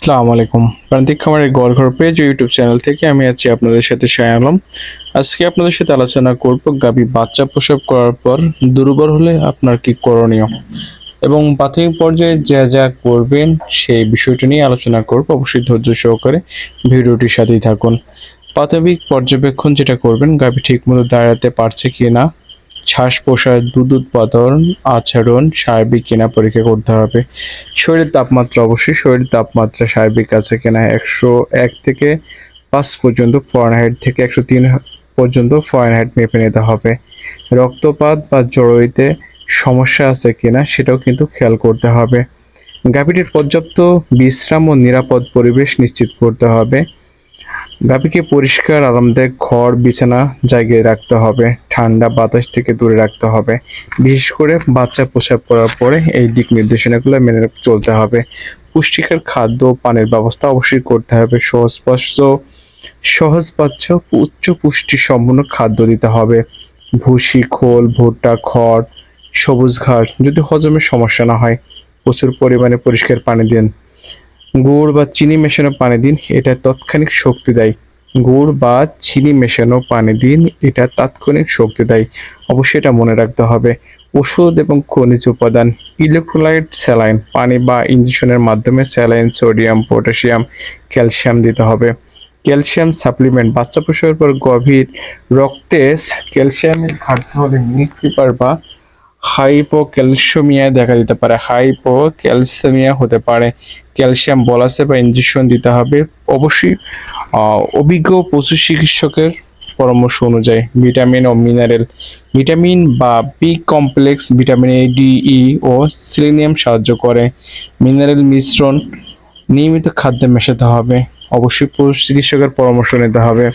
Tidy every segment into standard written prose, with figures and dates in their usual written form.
আসসালামু আলাইকুম। প্রান্তিক খামারের ঘর পেজ ইউটিউব চ্যানেল থেকে আমি আছি আপনাদের সাথে শাহ আলম। আজকে আপনাদের সাথে আলোচনা করব গাভী বাচ্চা প্রসব করার পর দুর্বল হলে আপনার কি করণীয় এবং প্রাথমিক পর্যায়ে যা যা করবেন সেই বিষয়টি নিয়ে আলোচনা করব। অবশ্যই ধৈর্য সহকারে ভিডিওটির সাথেই থাকুন। প্রাথমিক পর্যবেক্ষণ যেটা করবেন, গাভী ঠিকমতো দাঁড়াতে পারছে কিনা, শ্বাস প্রশ্বাস, দুধ উৎপাদন, আচরণ স্বাভাবিক কিনা পরীক্ষা করতে হবে। শরীরের তাপমাত্রা, অবশ্যই শরীরের তাপমাত্রা স্বাভাবিক আছে কিনা 101 থেকে 5 পর্যন্ত ফারেনহাইট থেকে 103 পর্যন্ত ফারেনহাইট মেপে নিতে হবে। রক্তপাত বা জড়ইতে সমস্যা আছে কিনা সেটাও কিন্তু খেয়াল করতে হবে। গাভীটির পর্যাপ্ত বিশ্রাম ও নিরাপদ পরিবেশ নিশ্চিত করতে হবে। গাভীকে পরিষ্কার আরামদায়ক ঘর বিছানা জায়গায় রাখতে হবে, ঠান্ডা বাতাস থেকে দূরে রাখতে হবে। বিশেষ করে বাচ্চা প্রসব করার পরে এই দিক নির্দেশনাগুলো মেনে চলতে হবে। পুষ্টিকর খাদ্য ও পানির ব্যবস্থা অবশ্যই করতে হবে। সহজপাচ্য উচ্চ পুষ্টি সম্পন্ন খাদ্য দিতে হবে। ভুসি, খোল, ভুট্টা, খড়, সবুজ ঘাস। যদি হজমের সমস্যা না হয়, প্রচুর পরিমাণে পরিষ্কার পানি দিন। গুড় বা চিনি মেশানো পানি দিন, এটা তাৎক্ষণিক শক্তি দেয়। গুড় বা চিনি মেশানো পানি দিন, এটা তাৎক্ষণিক শক্তি দেয়। অবশ্যই এটা মনে রাখতে হবে। ওষুধ এবং খনিজ উপাদান, ইলেক্ট্রোলাইট, স্যালাইন, পানি বা ইনজেকশনের মাধ্যমে স্যালাইন, সোডিয়াম, পটাশিয়াম, ক্যালসিয়াম দিতে হবে। ক্যালসিয়াম সাপ্লিমেন্ট, বাচ্চা প্রসবের পর গভীর রক্তে ক্যালসিয়ামের ঘাটতি হলে মিল্ক ফিভার বা হাইপোক্যালসেমিয়া দেখা দিতে পারে। হাইপোক্যালসেমিয়া হতে পারে। ক্যালসিয়াম বলাসে বা ইনজেকশন দিতে হবে। অবশ্যই অভিজ্ঞ পশু চিকিৎসকের পরামর্শ অনুযায়ী। ভিটামিন ও মিনারেল, ভিটামিন বা B complex, vitamin A, D, E ও সেলেনিয়াম সাহায্য করে। মিনারেল মিশ্রণ নিয়মিত খাদ্যে মেশাতে হবে। অবশ্যই পশু চিকিৎসকের পরামর্শ নিতে হবে।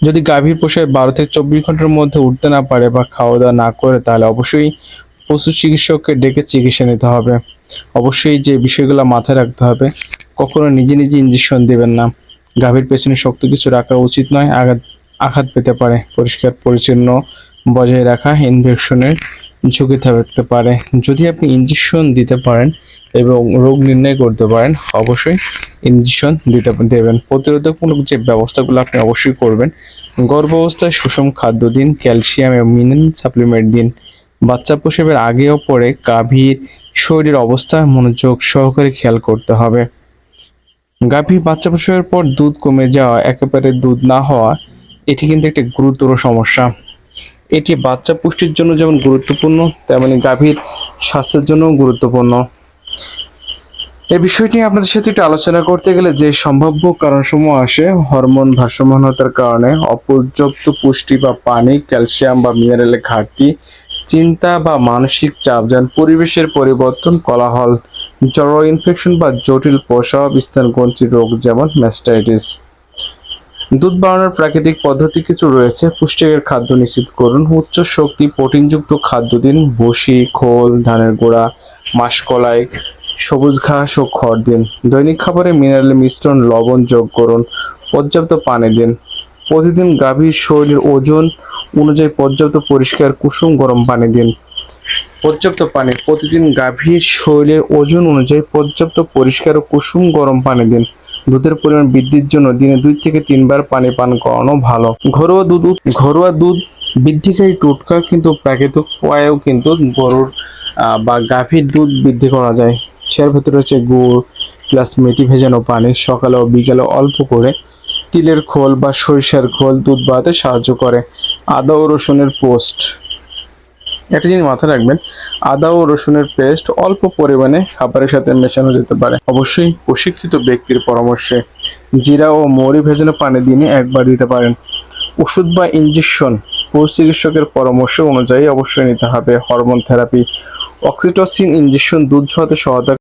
যদি গাভীর প্রসব 12 থেকে 24 ঘন্টার মধ্যে উঠতে না পারে বা খাওয়া দাওয়া না করে, তাহলে অবশ্যই পশু চিকিৎসককে ডেকে চিকিৎসা নিতে হবে। অবশ্যই যে বিষয়গুলো মাথায় রাখতে হবে, কখনো নিজে নিজে ইঞ্জেকশন দেবেন না। গাভীর পেছনে শক্ত কিছু রাখা উচিত নয়, আঘাত পেতে পারে। পরিষ্কার পরিচ্ছন্ন বজায় রাখা ইনফেকশনের ঝুঁকি থাকতে পারে। যদি আপনি ইঞ্জেকশন দিতে পারেন এবং রোগ নির্ণয় করতে পারেন, অবশ্যই ইঞ্জেকশন দেবেন। প্রতিরোধকমূলক যে ব্যবস্থাগুলো আপনি অবশ্যই করবেন। গর্ভাবস্থায় সুষম খাদ্য দিন, ক্যালসিয়াম এবং মিনারেল সাপ্লিমেন্ট দিন। বাচ্চা প্রসবের আগে ও পরে গাভীর শরীরের অবস্থা মনোযোগ সহকারে খেয়াল করতে হবে। গাভী বাচ্চা প্রসবের পর দুধ কমে যাওয়া, একেবারে দুধ না হওয়া, এটি কিন্তু একটি গুরুতর সমস্যা। এটি বাচ্চা পুষ্টির জন্য যেমন গুরুত্বপূর্ণ, তেমনি গাভীর স্বাস্থ্যের জন্যও গুরুত্বপূর্ণ। এই বিষয়টি আপনাদের সাথে একটু আলোচনা করতে গেলে যে সম্ভাব্য কারণসমূহ আসে, হরমোন ভারসাম্যহীনতার কারণে, অপর্যাপ্ত পুষ্টি বা পানি, ক্যালসিয়াম বা মিনারেলের ঘাটতি, চিন্তা বা মানসিক চাপ, যেমন পরিবেশের পরিবর্তন, কোলাহল, জ্বর, ইনফেকশন বা জটিল প্রসব স্তনগ্রন্থি রোগ যেমন ম্যাস্টাইটিস। দুধ বাড়ানোর প্রাকৃতিক পদ্ধতি কিছু রয়েছে। পুষ্টিকর খাদ্য নিশ্চিত করুন। উচ্চ শক্তি প্রোটিনযুক্ত খাদ্য দিন। ভুসি, খোল, ধানের গুঁড়া, মাসকলাই, সবুজ ঘাস ও খড় দিন। দৈনিক খাবারে মিনারেল মিশ্রণ, লবণ যোগ করুন। পর্যাপ্ত পানি দিন। প্রতিদিন গাভীর শরীরের ওজন অনুযায়ী পর্যাপ্ত পরিষ্কার কুসুম গরম পানি দিন। পর্যাপ্ত পানি, প্রতিদিন গাভীর শরীরের ওজন অনুযায়ী পর্যাপ্ত পরিষ্কার ও কুসুম গরম পানি দিন। দুধের পরিমাণ বৃদ্ধির জন্য দিনে 2 থেকে 3 বার পানি পান করানো ভালো। ঘরোয়া দুধ বৃদ্ধিকারী টোটকা কিন্তু প্রাকৃতিক উপায়েও কিন্তু গরুর বা গাভীর দুধ বৃদ্ধি করা যায়। সের ভেতরে হচ্ছে গুড় প্লাস মেথি ভেজানো পানি, সকালে ও বিকালে অল্প করে তিলের খোল বা সরিষার খোল দুধ বাড়াতে সাহায্য করে। আদা ও রসুনের পোস্ট, একটা জিনিস মাথায় রাখবেন, আদা ও রসুনের পেস্ট অল্প পরিমাণে খাবারের সাথে মেশানো যেতে পারে, অবশ্যই প্রশিক্ষিত ব্যক্তির পরামর্শে। জিরা ও মৌরি ভেজানো পানি দিনে একবার দিতে পারেন। ওষুধ বা ইনজেকশন পশু চিকিৎসকের পরামর্শ অনুযায়ী অবশ্যই নিতে হবে। হরমোন থেরাপি, অক্সিটোসিন ইনজেকশন দুধ ঝরাতে সহায়তা